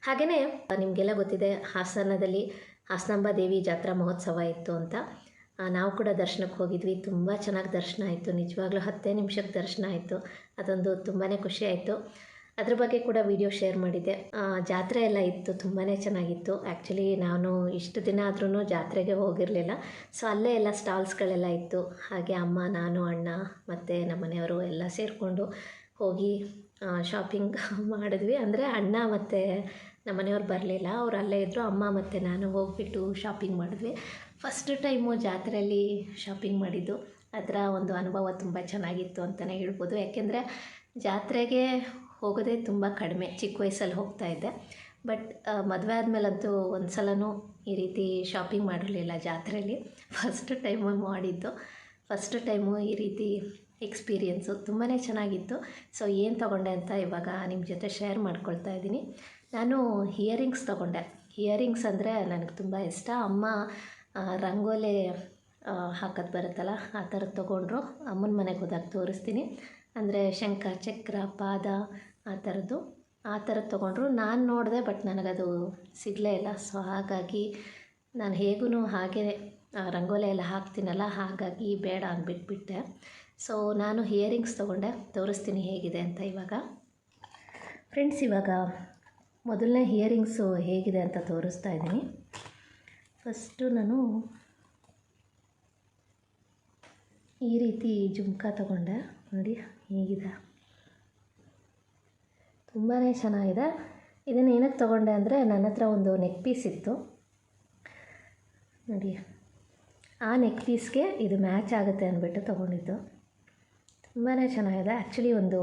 ಹಾಗೆಯೇ ನಿಮಗೆಲ್ಲ ಗೊತ್ತಿದೆ, ಹಾಸನದಲ್ಲಿ ಹಾಸನಾಂಬ ದೇವಿ ಜಾತ್ರಾ ಮಹೋತ್ಸವ ಇತ್ತು ಅಂತ. ನಾವು ಕೂಡ ದರ್ಶನಕ್ಕೆ ಹೋಗಿದ್ವಿ. ತುಂಬ ಚೆನ್ನಾಗಿ ದರ್ಶನ ಆಯಿತು. ನಿಜವಾಗ್ಲೂ 10 ನಿಮಿಷಕ್ಕೆ ದರ್ಶನ ಆಯಿತು. ಅದೊಂದು ತುಂಬಾ ಖುಷಿ ಆಯಿತು. ಅದ್ರ ಬಗ್ಗೆ ಕೂಡ ವಿಡಿಯೋ ಶೇರ್ ಮಾಡಿದ್ದೆ. ಜಾತ್ರೆ ಎಲ್ಲ ಇತ್ತು, ತುಂಬಾ ಚೆನ್ನಾಗಿತ್ತು. ಆ್ಯಕ್ಚುಲಿ ನಾನು ಇಷ್ಟು ದಿನ ಆದ್ರೂ ಜಾತ್ರೆಗೆ ಹೋಗಿರಲಿಲ್ಲ. ಸೊ ಅಲ್ಲೇ ಎಲ್ಲ ಸ್ಟಾಲ್ಸ್ಗಳೆಲ್ಲ ಇತ್ತು. ಹಾಗೆ ಅಮ್ಮ, ನಾನು, ಅಣ್ಣ ಮತ್ತು ನಮ್ಮ ಮನೆಯವರು ಎಲ್ಲ ಸೇರಿಕೊಂಡು ಹೋಗಿ ಶಾಪಿಂಗ್ ಮಾಡಿದ್ವಿ. ಅಂದರೆ ಅಣ್ಣ ಮತ್ತು ನಮ್ಮ ಮನೆಯವ್ರು ಬರಲಿಲ್ಲ, ಅವ್ರು ಅಲ್ಲೇ ಇದ್ದರು. ಅಮ್ಮ ಮತ್ತು ನಾನು ಹೋಗ್ಬಿಟ್ಟು ಶಾಪಿಂಗ್ ಮಾಡಿದ್ವಿ. ಫಸ್ಟ್ ಟೈಮು ಜಾತ್ರೆಯಲ್ಲಿ ಶಾಪಿಂಗ್ ಮಾಡಿದ್ದು. ಅದರ ಒಂದು ಅನುಭವ ತುಂಬ ಚೆನ್ನಾಗಿತ್ತು ಅಂತಲೇ ಹೇಳ್ಬೋದು. ಯಾಕೆಂದರೆ ಜಾತ್ರೆಗೆ ಹೋಗೋದೇ ತುಂಬ ಕಡಿಮೆ, ಚಿಕ್ಕ ವಯಸ್ಸಲ್ಲಿ ಹೋಗ್ತಾಯಿದ್ದೆ. ಬಟ್ ಮದುವೆ ಆದಮೇಲಂತೂ ಒಂದು ಸಲನೂ ಈ ರೀತಿ ಶಾಪಿಂಗ್ ಮಾಡಿರಲಿಲ್ಲ ಜಾತ್ರೆಯಲ್ಲಿ. ಫಸ್ಟ್ ಟೈಮು ಮಾಡಿದ್ದು. ಫಸ್ಟ್ ಟೈಮು ಈ ರೀತಿ ಎಕ್ಸ್ಪೀರಿಯೆನ್ಸು ತುಂಬಾ ಚೆನ್ನಾಗಿತ್ತು. ಸೊ ಏನು ತೊಗೊಂಡೆ ಅಂತ ಇವಾಗ ನಿಮ್ಮ ಜೊತೆ ಶೇರ್ ಮಾಡ್ಕೊಳ್ತಾ ಇದ್ದೀನಿ. ನಾನು ಇಯರಿಂಗ್ಸ್ ತೊಗೊಂಡೆ. ಇಯರಿಂಗ್ಸ್ ಅಂದರೆ ನನಗೆ ತುಂಬ ಇಷ್ಟ. ಅಮ್ಮ ರಂಗೋಲೆ ಹಾಕೋದು ಬರುತ್ತಲ್ಲ, ಆ ಥರದ್ದು ತೊಗೊಂಡ್ರು. ಅಮ್ಮನ ಮನೆಗೆ ಹೋದಾಗ ತೋರಿಸ್ತೀನಿ. ಅಂದರೆ ಶಂಖ, ಚಕ್ರ, ಪಾದ ಆ ಥರದ್ದು ತೊಗೊಂಡ್ರು. ನಾನು ನೋಡಿದೆ, ಬಟ್ ನನಗದು ಸಿಗಲೇ ಇಲ್ಲ. ಸೊ ಹಾಗಾಗಿ ನಾನು ಹೇಗೂ ಹಾಗೆ ರಂಗೋಲಿ ಎಲ್ಲ ಹಾಕ್ತೀನಲ್ಲ, ಹಾಗಾಗಿ ಬೇಡ ಅಂದ್ಬಿಟ್ಬಿಟ್ಟೆ. ಸೊ ನಾನು ಇಯರಿಂಗ್ಸ್ ತೊಗೊಂಡೆ, ತೋರಿಸ್ತೀನಿ ಹೇಗಿದೆ ಅಂತ ಇವಾಗ. ಫ್ರೆಂಡ್ಸ್, ಇವಾಗ ಮೊದಲನೇ ಇಯರಿಂಗ್ಸು ಹೇಗಿದೆ ಅಂತ ತೋರಿಸ್ತಾ ಇದ್ದೀನಿ. ಫಸ್ಟು ನಾನು ಈ ರೀತಿ ಜುಮ್ಕಾ ತೊಗೊಂಡೆ. ನೋಡಿ ಹೇಗಿದೆ, ತುಂಬಾ ಚೆನ್ನಾಗಿದೆ. ಇದನ್ನು ಏನಕ್ಕೆ ತೊಗೊಂಡೆ ಅಂದರೆ, ನನ್ನ ಹತ್ರ ಒಂದು ನೆಕ್ ಪೀಸ್ ಇತ್ತು ನೋಡಿ. ಆ ನೆಕ್ ಪೀಸ್ಗೆ ಇದು ಮ್ಯಾಚ್ ಆಗುತ್ತೆ ಅಂದ್ಬಿಟ್ಟು ತೊಗೊಂಡಿದ್ದು. ತುಂಬಾ ಚೆನ್ನಾಗಿದೆ. ಆ್ಯಕ್ಚುಲಿ ಒಂದು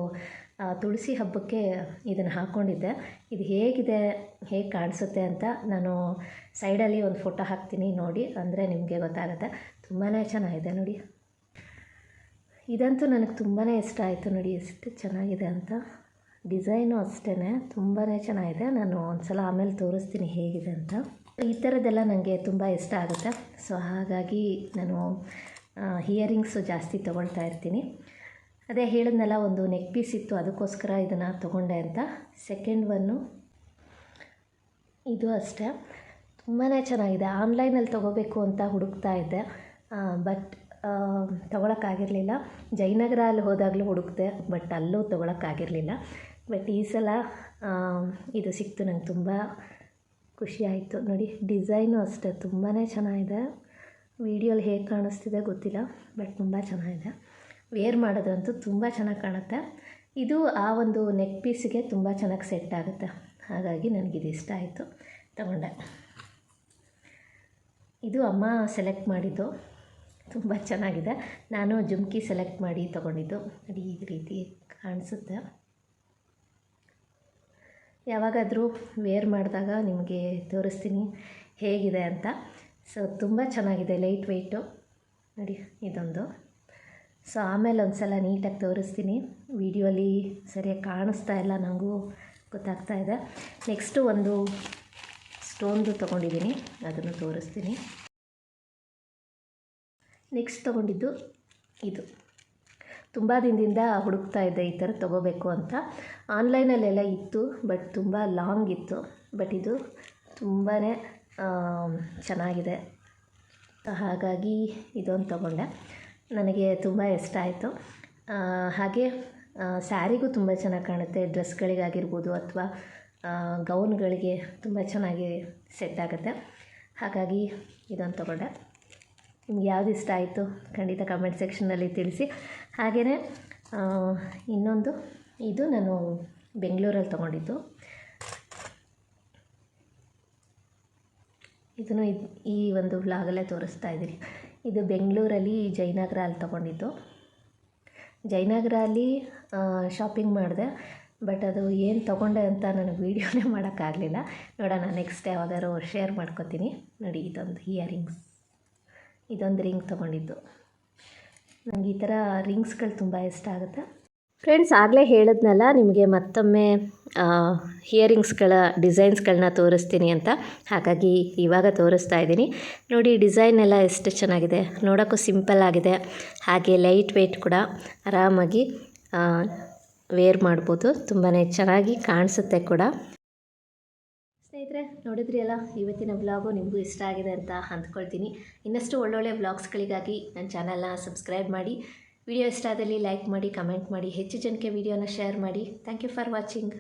ತುಳಸಿ ಹಬ್ಬಕ್ಕೆ ಇದನ್ನು ಹಾಕ್ಕೊಂಡಿದ್ದೆ. ಇದು ಹೇಗಿದೆ, ಹೇಗೆ ಕಾಣಿಸುತ್ತೆ ಅಂತ ನಾನು ಸೈಡಲ್ಲಿ ಒಂದು ಫೋಟೋ ಹಾಕ್ತೀನಿ ನೋಡಿ, ಅಂದರೆ ನಿಮಗೆ ಗೊತ್ತಾಗುತ್ತೆ. ತುಂಬಾ ಚೆನ್ನಾಗಿದೆ ನೋಡಿ. ಇದಂತೂ ನನಗೆ ತುಂಬಾ ಇಷ್ಟ ಆಯಿತು. ನೋಡಿ ಎಷ್ಟು ಚೆನ್ನಾಗಿದೆ ಅಂತ. ಡಿಸೈನು ಅಷ್ಟೇ ತುಂಬಾ ಚೆನ್ನಾಗಿದೆ. ನಾನು ಒಂದು ಸಲ ಆಮೇಲೆ ತೋರಿಸ್ತೀನಿ ಹೇಗಿದೆ ಅಂತ. ಈ ಥರದ್ದೆಲ್ಲ ನನಗೆ ತುಂಬ ಇಷ್ಟ ಆಗುತ್ತೆ. ಸೊ ಹಾಗಾಗಿ ನಾನು ಇಯರಿಂಗ್ಸು ಜಾಸ್ತಿ ತೊಗೊಳ್ತಾ ಇರ್ತೀನಿ. ಅದೇ ಹೇಳಿದ್ನಲ್ಲ, ಒಂದು ನೆಕ್ ಪೀಸ್ ಇತ್ತು, ಅದಕ್ಕೋಸ್ಕರ ಇದನ್ನು ತೊಗೊಂಡೆ ಅಂತ. ಸೆಕೆಂಡ್ ಒನ್ನು ಇದು ಅಷ್ಟೇ, ತುಂಬಾ ಚೆನ್ನಾಗಿದೆ. ಆನ್ಲೈನಲ್ಲಿ ತೊಗೋಬೇಕು ಅಂತ ಹುಡುಕ್ತಾ ಇದ್ದೆ, ಬಟ್ ತೊಗೊಳಕ್ಕಾಗಿರಲಿಲ್ಲ. ಜಯನಗರ ಅಲ್ಲಿ ಹೋದಾಗಲೂ ಹುಡುಕ್ದೆ, ಬಟ್ ಅಲ್ಲೂ ತೊಗೊಳಕ್ಕಾಗಿರಲಿಲ್ಲ. ಬಟ್ ಈ ಸಲ ಇದು ಸಿಕ್ತು. ನಂಗೆ ತುಂಬ ಖುಷಿ ಆಯಿತು. ನೋಡಿ ಡಿಸೈನು ಅಷ್ಟೇ ತುಂಬಾ ಚೆನ್ನಾಗಿದೆ. ವಿಡಿಯೋಲಿ ಹೇಗೆ ಕಾಣಿಸ್ತಿದೆ ಗೊತ್ತಿಲ್ಲ, ಬಟ್ ತುಂಬ ಚೆನ್ನಾಗಿದೆ. ವೇರ್ ಮಾಡೋದಂತೂ ತುಂಬ ಚೆನ್ನಾಗಿ ಕಾಣುತ್ತೆ. ಇದು ಆ ಒಂದು ನೆಕ್ ಪೀಸಿಗೆ ತುಂಬ ಚೆನ್ನಾಗಿ ಸೆಟ್ ಆಗುತ್ತೆ. ಹಾಗಾಗಿ ನನಗಿದು ಇಷ್ಟ ಆಯಿತು, ತಗೊಂಡೆ. ಇದು ಅಮ್ಮ ಸೆಲೆಕ್ಟ್ ಮಾಡಿದ್ದು, ತುಂಬ ಚೆನ್ನಾಗಿದೆ. ನಾನು ಜುಮ್ಕಿ ಸೆಲೆಕ್ಟ್ ಮಾಡಿ ತೊಗೊಂಡಿದ್ದು. ನೋಡಿ ಈ ರೀತಿ ಕಾಣಿಸುತ್ತೆ. ಯಾವಾಗಾದರೂ ವೇರ್ ಮಾಡಿದಾಗ ನಿಮಗೆ ತೋರಿಸ್ತೀನಿ ಹೇಗಿದೆ ಅಂತ. ಸೊ ತುಂಬ ಚೆನ್ನಾಗಿದೆ, ಲೈಟ್ ವೆಯ್ಟು ನೋಡಿ ಇದೊಂದು. ಸೊ ಆಮೇಲೆ ಒಂದು ಸಲ ನೀಟಾಗಿ ತೋರಿಸ್ತೀನಿ. ವಿಡಿಯೋಲಿ ಸರಿಯಾಗಿ ಕಾಣಿಸ್ತಾ ಇಲ್ಲ, ನನಗೂ ಗೊತ್ತಾಗ್ತಾ ಇದೆ. ನೆಕ್ಸ್ಟು ಒಂದು ಸ್ಟೋನ್ದು ತೊಗೊಂಡಿದ್ದೀನಿ, ಅದನ್ನು ತೋರಿಸ್ತೀನಿ. ನೆಕ್ಸ್ಟ್ ತೊಗೊಂಡಿದ್ದು ಇದು. ತುಂಬ ದಿನದಿಂದ ಹುಡುಕ್ತಾ ಇದ್ದೆ ಈ ಥರ ತೊಗೋಬೇಕು ಅಂತ. ಆನ್ಲೈನಲ್ಲೆಲ್ಲ ಇತ್ತು, ಬಟ್ ತುಂಬ ಲಾಂಗ್ ಇತ್ತು. ಬಟ್ ಇದು ತುಂಬಾ ಚೆನ್ನಾಗಿದೆ, ಹಾಗಾಗಿ ಇದೊಂದು ತೊಗೊಂಡೆ. ನನಗೆ ತುಂಬ ಇಷ್ಟ ಆಯಿತು. ಹಾಗೆ ಸ್ಯಾರಿಗೂ ತುಂಬ ಚೆನ್ನಾಗಿ ಕಾಣುತ್ತೆ. ಡ್ರೆಸ್ಗಳಿಗಾಗಿರ್ಬೋದು ಅಥವಾ ಗೌನ್ಗಳಿಗೆ ತುಂಬ ಚೆನ್ನಾಗಿ ಸೆಟ್ ಆಗುತ್ತೆ. ಹಾಗಾಗಿ ಇದೊಂದು ತೊಗೊಂಡೆ. ನಿಮ್ಗೆ ಯಾವ್ದು ಇಷ್ಟ ಆಯಿತು ಖಂಡಿತ ಕಮೆಂಟ್ ಸೆಕ್ಷನಲ್ಲಿ ತಿಳಿಸಿ. ಹಾಗೆಯೇ ಇನ್ನೊಂದು, ಇದು ನಾನು ಬೆಂಗಳೂರಲ್ಲಿ ತೊಗೊಂಡಿದ್ದು. ಇದನ್ನು ಈ ಒಂದು ವ್ಲಾಗಲ್ಲೇ ತೋರಿಸ್ತಾ ಇದ್ದೀನಿ. ಇದು ಬೆಂಗಳೂರಲ್ಲಿ ಜಯನಗರ ಅಲ್ಲಿ ತೊಗೊಂಡಿದ್ದು. ಜಯನಗರ ಅಲ್ಲಿ ಶಾಪಿಂಗ್ ಮಾಡಿದೆ, ಬಟ್ ಅದು ಏನು ತೊಗೊಂಡೆ ಅಂತ ನನಗೆ ವೀಡಿಯೋನೇ ಮಾಡೋಕ್ಕಾಗಲಿಲ್ಲ. ನೋಡೋಣ ನೆಕ್ಸ್ಟ್ ಯಾವಾಗಾದ್ರು ಶೇರ್ ಮಾಡ್ಕೊತೀನಿ. ನೋಡಿ ಇದೊಂದು ಇಯರಿಂಗ್ಸ್, ಇದೊಂದು ರಿಂಗ್ ತೊಗೊಂಡಿದ್ದು. ನನಗೆ ಈ ಥರ ರಿಂಗ್ಸ್ಗಳು ತುಂಬ ಇಷ್ಟ ಆಗುತ್ತೆ. ಫ್ರೆಂಡ್ಸ್, ಆಗಲೇ ಹೇಳಿದ್ನಲ್ಲ ನಿಮಗೆ ಮತ್ತೊಮ್ಮೆ ಇಯರಿಂಗ್ಸ್ಗಳ ಡಿಸೈನ್ಸ್ಗಳನ್ನ ತೋರಿಸ್ತೀನಿ ಅಂತ. ಹಾಗಾಗಿ ಇವಾಗ ತೋರಿಸ್ತಾ ಇದ್ದೀನಿ. ನೋಡಿ ಡಿಸೈನ್ ಎಲ್ಲ ಎಷ್ಟು ಚೆನ್ನಾಗಿದೆ, ನೋಡೋಕ್ಕೂ ಸಿಂಪಲ್ ಆಗಿದೆ. ಹಾಗೆ ಲೈಟ್ ವೆಯ್ಟ್ ಕೂಡ, ಆರಾಮಾಗಿ ವೇರ್ ಮಾಡ್ಬೋದು. ತುಂಬಾ ಚೆನ್ನಾಗಿ ಕಾಣಿಸುತ್ತೆ ಕೂಡ. ಸ್ನೇಹಿತರೆ, ನೋಡಿದ್ರಿ ಅಲ್ಲ, ಇವತ್ತಿನ ವ್ಲಾಗು ನಿಮಗೂ ಇಷ್ಟ ಆಗಿದೆ ಅಂತ ಅಂದ್ಕೊಳ್ತೀನಿ. ಇನ್ನಷ್ಟು ಒಳ್ಳೊಳ್ಳೆ ವ್ಲಾಗ್ಸ್ಗಳಿಗಾಗಿ ನನ್ನ ಚಾನಲ್ನ ಸಬ್ಸ್ಕ್ರೈಬ್ ಮಾಡಿ. ವಿಡಿಯೋ ಇಷ್ಟ ಆದಲ್ಲಿ ಲೈಕ್ ಮಾಡಿ, ಕಮೆಂಟ್ ಮಾಡಿ, ಹೆಚ್ಚು ಜನಕ್ಕೆ ವಿಡಿಯೋನ ಶೇರ್ ಮಾಡಿ. Thank you for watching.